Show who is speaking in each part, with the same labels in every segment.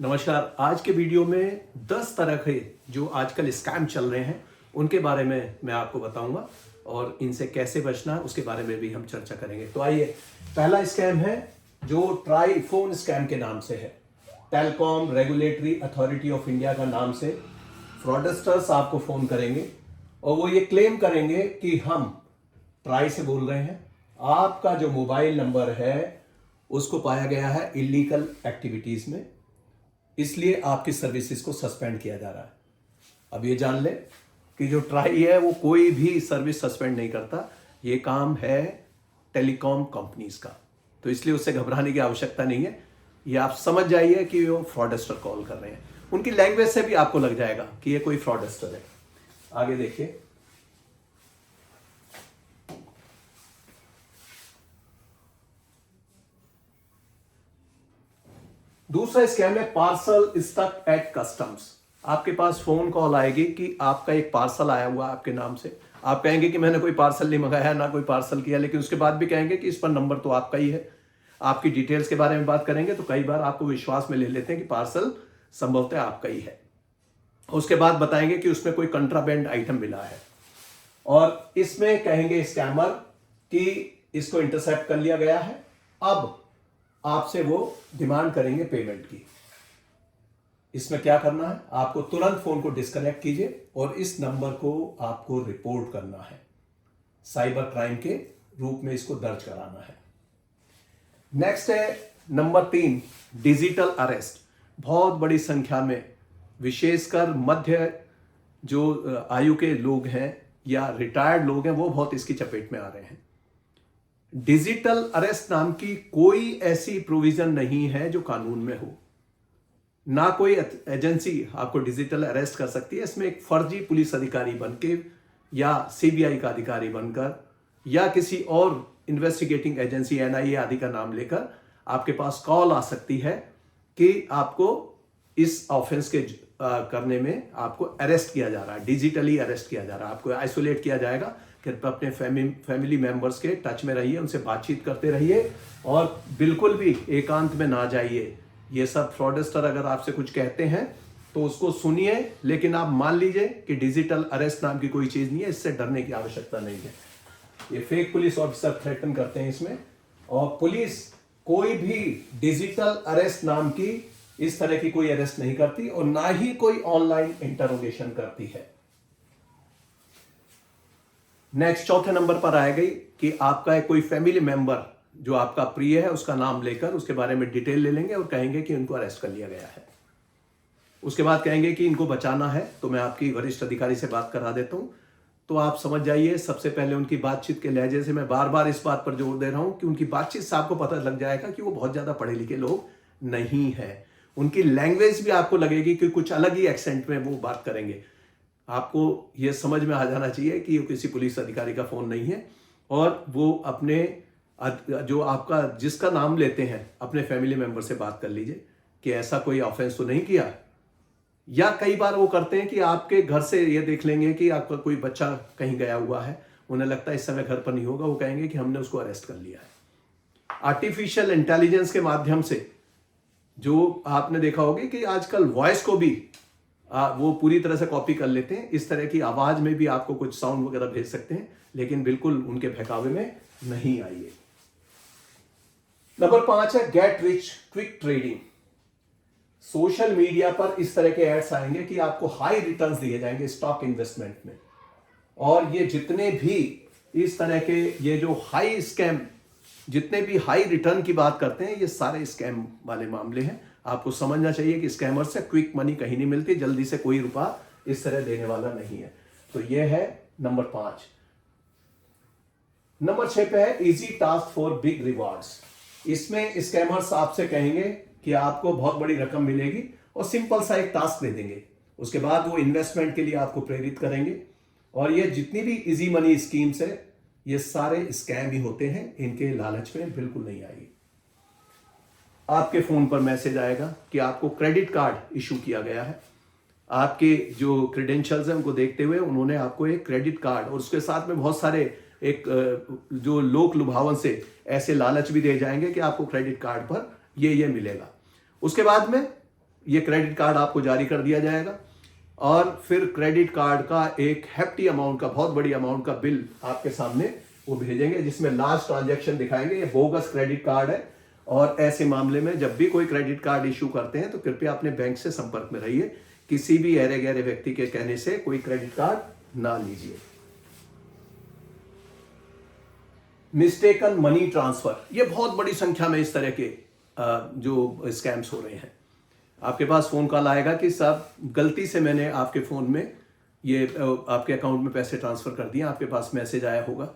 Speaker 1: नमस्कार। आज के वीडियो में 10 तरह के जो आजकल स्कैम चल रहे हैं उनके बारे में मैं आपको बताऊंगा और इनसे कैसे बचना है उसके बारे में भी हम चर्चा करेंगे। तो आइए, पहला स्कैम है जो ट्राईफोन स्कैम के नाम से है। Telecom regulatory authority of India का नाम से फ्रॉडस्टर्स आपको फोन करेंगे और वो ये क्लेम करेंगे कि हम ट्राई से बोल रहे हैं, आपका जो मोबाइल नंबर है उसको पाया गया है इलीगल एक्टिविटीज में, इसलिए आपकी सर्विसेज को सस्पेंड किया जा रहा है। अब ये जान ले कि जो ट्राई है वो कोई भी सर्विस सस्पेंड नहीं करता, ये काम है टेलीकॉम कंपनीज का। तो इसलिए उससे घबराने की आवश्यकता नहीं है। ये आप समझ जाइए कि वो फ्रॉडस्टर कॉल कर रहे हैं। उनकी लैंग्वेज से भी आपको लग जाएगा कि ये कोई फ्रॉडस्टर है। आगे देखिए, दूसरा स्कैम है पार्सल स्टक एट कस्टम्स। आपके पास फोन कॉल आएगी कि आपका एक पार्सल आया हुआ आपके नाम से। आप कहेंगे कि मैंने कोई पार्सल नहीं मंगाया, ना कोई पार्सल किया, लेकिन उसके बाद भी कहेंगे कि इस पर नंबर तो आपका ही है। आपकी डिटेल्स के बारे में बात करेंगे तो कई बार आपको विश्वास में ले लेते हैं कि पार्सल संभवतः आपका ही है। उसके बाद बताएंगे कि उसमें कोई कंट्राबैंड आइटम मिला है और इसमें कहेंगे स्कैमर कि इसको इंटरसेप्ट कर लिया गया है, अब आपसे वो डिमांड करेंगे पेमेंट की। इसमें क्या करना है, आपको तुरंत फोन को डिस्कनेक्ट कीजिए और इस नंबर को आपको रिपोर्ट करना है। साइबर क्राइम के रूप में इसको दर्ज कराना है। नेक्स्ट है नंबर 3, डिजिटल अरेस्ट। बहुत बड़ी संख्या में विशेषकर मध्य जो आयु के लोग हैं या रिटायर्ड लोग हैं वो बहुत इसकी चपेट में आ रहे हैं। डिजिटल अरेस्ट नाम की कोई ऐसी प्रोविजन नहीं है जो कानून में हो, ना कोई एजेंसी आपको डिजिटल अरेस्ट कर सकती है। इसमें एक फर्जी पुलिस अधिकारी बनके या सीबीआई का अधिकारी बनकर या किसी और इन्वेस्टिगेटिंग एजेंसी एनआईए आदि का नाम लेकर आपके पास कॉल आ सकती है कि आपको इस ऑफेंस के करने में आपको अरेस्ट किया जा रहा है, डिजिटली अरेस्ट किया जा रहा है। आपको आइसोलेट किया जाएगा कि अपने फैमिली मेंबर्स के टच में रहिए, उनसे बातचीत करते रहिए और बिल्कुल भी एकांत में ना जाइए। ये सब फ्रॉडस्टर अगर आपसे कुछ कहते हैं तो उसको सुनिए, लेकिन आप मान लीजिए कि डिजिटल अरेस्ट नाम की कोई चीज नहीं है, इससे डरने की आवश्यकता नहीं है। ये फेक पुलिस ऑफिसर थ्रेटन करते हैं इसमें, और पुलिस कोई भी डिजिटल अरेस्ट नाम की इस तरह की कोई अरेस्ट नहीं करती और ना ही कोई ऑनलाइन इंटरोगेशन करती है। नेक्स्ट, चौथे नंबर पर आ गई कि आपका एक कोई फैमिली मेंबर जो आपका प्रिय है उसका नाम लेकर उसके बारे में डिटेल ले लेंगे और कहेंगे कि उनको अरेस्ट कर लिया गया है। उसके बाद कहेंगे कि इनको बचाना है तो मैं आपकी वरिष्ठ अधिकारी से बात करा देता हूं। तो आप समझ जाइए, सबसे पहले उनकी बातचीत के लहजे से मैं बार बार इस बात पर जोर दे रहा हूं कि उनकी बातचीत से आपको पता लग जाएगा कि वो बहुत ज्यादा पढ़े लिखे लोग नहीं है। उनकी लैंग्वेज भी आपको लगेगी कि कुछ अलग ही एक्सेंट में वो बात करेंगे। आपको यह समझ में आ जाना चाहिए कि ये किसी पुलिस अधिकारी का फोन नहीं है और वो अपने जो आपका जिसका नाम लेते हैं अपने फैमिली मेंबर से बात कर लीजिए कि ऐसा कोई ऑफेंस तो नहीं किया। या कई बार वो करते हैं कि आपके घर से ये देख लेंगे कि आपका कोई बच्चा कहीं गया हुआ है, उन्हें लगता है इस समय घर पर नहीं होगा, वो कहेंगे कि हमने उसको अरेस्ट कर लिया है। आर्टिफिशियल इंटेलिजेंस के माध्यम से जो आपने देखा होगा कि आजकल वॉइस को भी वो पूरी तरह से कॉपी कर लेते हैं। इस तरह की आवाज में भी आपको कुछ साउंड वगैरह भेज सकते हैं, लेकिन बिल्कुल उनके बहकावे में नहीं आइए। नंबर 5 है get rich quick trading. Social media पर इस तरह के एड्स आएंगे कि आपको हाई रिटर्न्स दिए जाएंगे स्टॉक इन्वेस्टमेंट में, और ये जितने भी इस तरह के ये जो हाई स्कैम, जितने भी हाई रिटर्न की बात करते हैं, ये सारे स्कैम वाले मामले हैं। आपको समझना चाहिए कि स्कैमर से क्विक मनी कहीं नहीं मिलती, जल्दी से कोई रुपया इस तरह देने वाला नहीं है। तो ये है नंबर 5। नंबर 6 पे है easy task for big rewards. इसमें स्कैमर्स आपसे कहेंगे कि आपको बहुत बड़ी रकम मिलेगी और सिंपल सा एक टास्क दे देंगे। उसके बाद वो इन्वेस्टमेंट के लिए आपको प्रेरित करेंगे, और ये जितनी भी इजी मनी स्कीम्स है ये सारे स्कैम ही होते हैं, इनके लालच में बिल्कुल नहीं आइए। आपके फोन पर मैसेज आएगा कि आपको क्रेडिट कार्ड इशू किया गया है। आपके जो क्रेडेंशियल्स हैं उनको देखते हुए उन्होंने आपको एक क्रेडिट कार्ड और उसके साथ में बहुत सारे एक जो लोक लुभावन से ऐसे लालच भी दे जाएंगे कि आपको क्रेडिट कार्ड पर ये मिलेगा। उसके बाद में ये क्रेडिट कार्ड आपको जारी कर दिया जाएगा और फिर क्रेडिट कार्ड का एक हेफ्टी अमाउंट का, बहुत बड़ी अमाउंट का बिल आपके सामने वो भेजेंगे, जिसमें लास्ट ट्रांजैक्शन दिखाएंगे। ये बोगस क्रेडिट कार्ड है और ऐसे मामले में जब भी कोई क्रेडिट कार्ड इशू करते हैं तो कृपया अपने बैंक से संपर्क में रहिए। किसी भी अरे गहरे व्यक्ति के कहने से कोई क्रेडिट कार्ड ना लीजिए। मिस्टेकन मनी ट्रांसफर, ये बहुत बड़ी संख्या में इस तरह के जो स्कैम्स हो रहे हैं। आपके पास फोन कॉल आएगा कि साहब गलती से मैंने आपके फोन में ये आपके अकाउंट में पैसे ट्रांसफर कर दिए, आपके पास मैसेज आया होगा।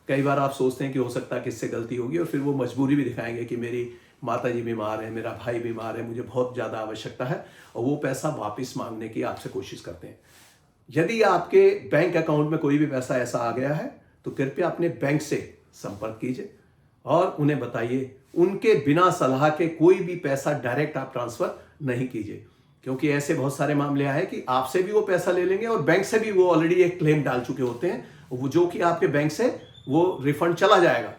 Speaker 1: कई बार आप सोचते हैं कि हो सकता है किससे गलती होगी और फिर वो मजबूरी भी दिखाएंगे कि मेरी माता जी बीमार है, मेरा भाई बीमार है, मुझे बहुत ज़्यादा आवश्यकता है, और वो पैसा वापस मांगने की आपसे कोशिश करते हैं। यदि आपके बैंक अकाउंट में कोई भी पैसा ऐसा आ गया है तो कृपया अपने बैंक से संपर्क कीजिए और उन्हें बताइए। उनके बिना सलाह के कोई भी पैसा डायरेक्ट आप ट्रांसफर नहीं कीजिए, क्योंकि ऐसे बहुत सारे मामले आए कि आपसे भी वो पैसा ले लेंगे और बैंक से भी वो ऑलरेडी एक क्लेम डाल चुके होते हैं, वो जो कि आपके बैंक से वो रिफंड चला जाएगा,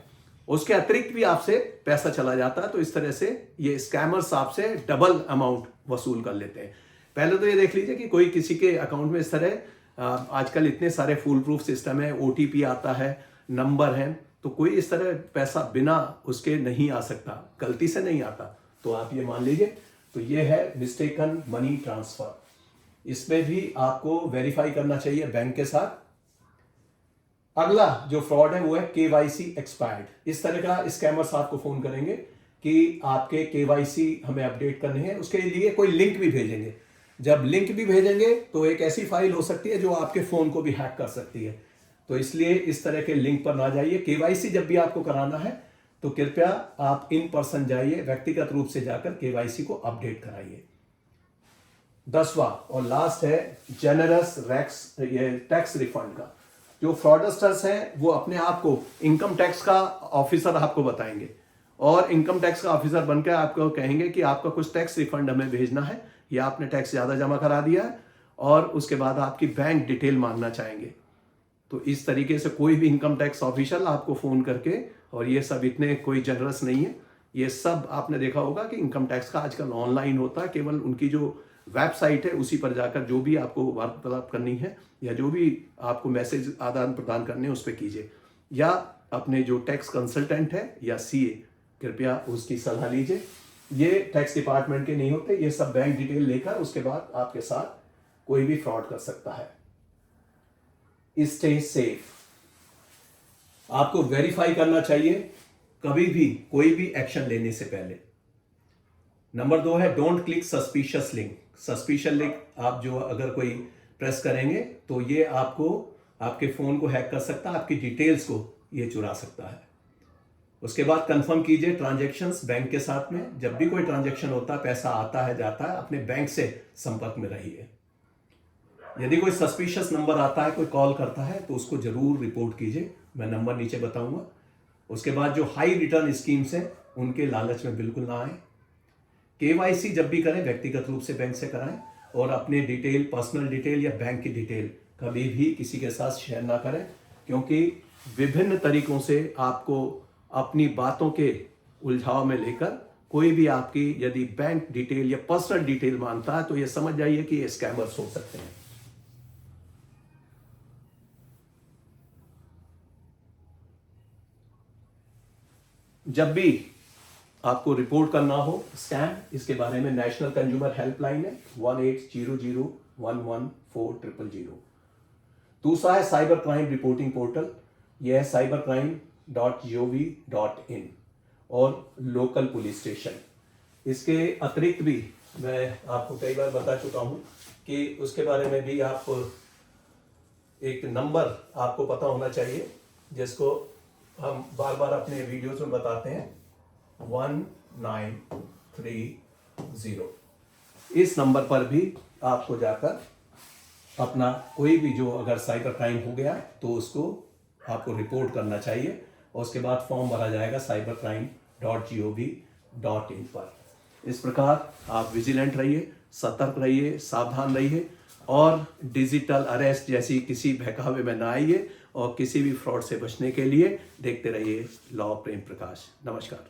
Speaker 1: उसके अतिरिक्त भी आपसे पैसा चला जाता है। तो इस तरह से ये स्कैमर्स आपसे डबल अमाउंट वसूल कर लेते हैं। पहले तो ये देख लीजिए कि कोई किसी के अकाउंट में इस तरह आजकल इतने सारे फुल प्रूफ सिस्टम है, OTP आता है, नंबर है, तो कोई इस तरह पैसा बिना उसके नहीं आ सकता, गलती से नहीं आता, तो आप ये मान लीजिए। तो ये है मिस्टेकन मनी ट्रांसफर। इसमें भी आपको वेरीफाई करना चाहिए बैंक के साथ। अगला जो फ्रॉड है वो है KYC एक्सपायर्ड। इस तरह का स्कैमर्स आपको फोन करेंगे कि आपके KYC हमें अपडेट करने हैं, उसके लिए कोई लिंक भी भेजेंगे। जब लिंक भी भेजेंगे तो एक ऐसी फाइल हो सकती है जो आपके फोन को भी हैक कर सकती है, तो इसलिए इस तरह के लिंक पर ना जाइए। KYC जब भी आपको कराना है तो कृपया आप इन पर्सन जाइए, व्यक्तिगत रूप से जाकर KYC को अपडेट कराइए। 10वां और लास्ट है जेनरस टैक्स रिफंड का। जो फ्रॉडस्टर्स हैं वो अपने आप को इनकम टैक्स का ऑफिसर आपको बताएंगे और इनकम टैक्स का ऑफिसर बनकर आपको कहेंगे कि आपका कुछ टैक्स रिफंड हमें भेजना है, या आपने टैक्स ज़्यादा जमा करा दिया है, और उसके बाद आपकी बैंक डिटेल मांगना चाहेंगे। तो इस तरीके से कोई भी इनकम टैक्स ऑफिशियल आपको फ़ोन करके, और ये सब इतने कोई जनरस नहीं है, ये सब आपने देखा होगा कि इनकम टैक्स का आजकल ऑनलाइन होता है, केवल उनकी जो वेबसाइट है उसी पर जाकर जो भी आपको वार्तालाप करनी है या जो भी आपको मैसेज आदान प्रदान करने हैं उस पर कीजिए, या अपने जो टैक्स कंसल्टेंट है या CA कृपया उसकी सलाह लीजिए। ये टैक्स डिपार्टमेंट के नहीं होते, ये सब बैंक डिटेल लेकर उसके बाद आपके साथ कोई भी फ्रॉड कर सकता है। Stay safe. आपको वेरीफाई करना चाहिए कभी भी कोई भी एक्शन लेने से पहले। नंबर 2 है don't click suspicious link. Suspicious link आप जो अगर कोई प्रेस करेंगे तो ये आपको आपके फोन को हैक कर सकता है, आपकी डिटेल्स को ये चुरा सकता है। उसके बाद कंफर्म कीजिए ट्रांजैक्शंस बैंक के साथ में। जब भी कोई ट्रांजैक्शन होता है, पैसा आता है जाता है, अपने बैंक से संपर्क में रहिए। यदि कोई सस्पिशियस नंबर आता है, कोई कॉल करता है, तो उसको जरूर रिपोर्ट कीजिए। मैं नंबर नीचे बताऊंगा। उसके बाद जो हाई रिटर्न स्कीम्स हैं उनके लालच में बिल्कुल ना आए। KYC जब भी करें व्यक्तिगत रूप से बैंक से कराएं, और अपने डिटेल, पर्सनल डिटेल या बैंक की डिटेल कभी भी किसी के साथ शेयर ना करें, क्योंकि विभिन्न तरीकों से आपको अपनी बातों के उलझाव में लेकर कोई भी आपकी यदि बैंक डिटेल या पर्सनल डिटेल मांगता है तो ये समझ जाइए कि ये स्कैमर्स हो सकते हैं। जब भी आपको रिपोर्ट करना हो स्कैम, इसके बारे में नेशनल कंज्यूमर हेल्पलाइन है 1800114000। दूसरा है साइबर क्राइम रिपोर्टिंग पोर्टल, यह है cybercrime.gov.in, और लोकल पुलिस स्टेशन। इसके अतिरिक्त भी मैं आपको कई बार बता चुका हूं कि उसके बारे में भी आप एक नंबर आपको पता होना चाहिए, जिसको हम बार बार अपने वीडियोस में बताते हैं, 1930। इस नंबर पर भी आपको जाकर अपना कोई भी जो अगर साइबर क्राइम हो गया तो उसको आपको रिपोर्ट करना चाहिए, और उसके बाद फॉर्म भरा जाएगा cybercrime.gov.in पर। इस प्रकार आप विजिलेंट रहिए, सतर्क रहिए, सावधान रहिए, और डिजिटल अरेस्ट जैसी किसी बहकावे में ना आइए, और किसी भी फ्रॉड से बचने के लिए देखते रहिए लॉ प्रेम प्रकाश। नमस्कार।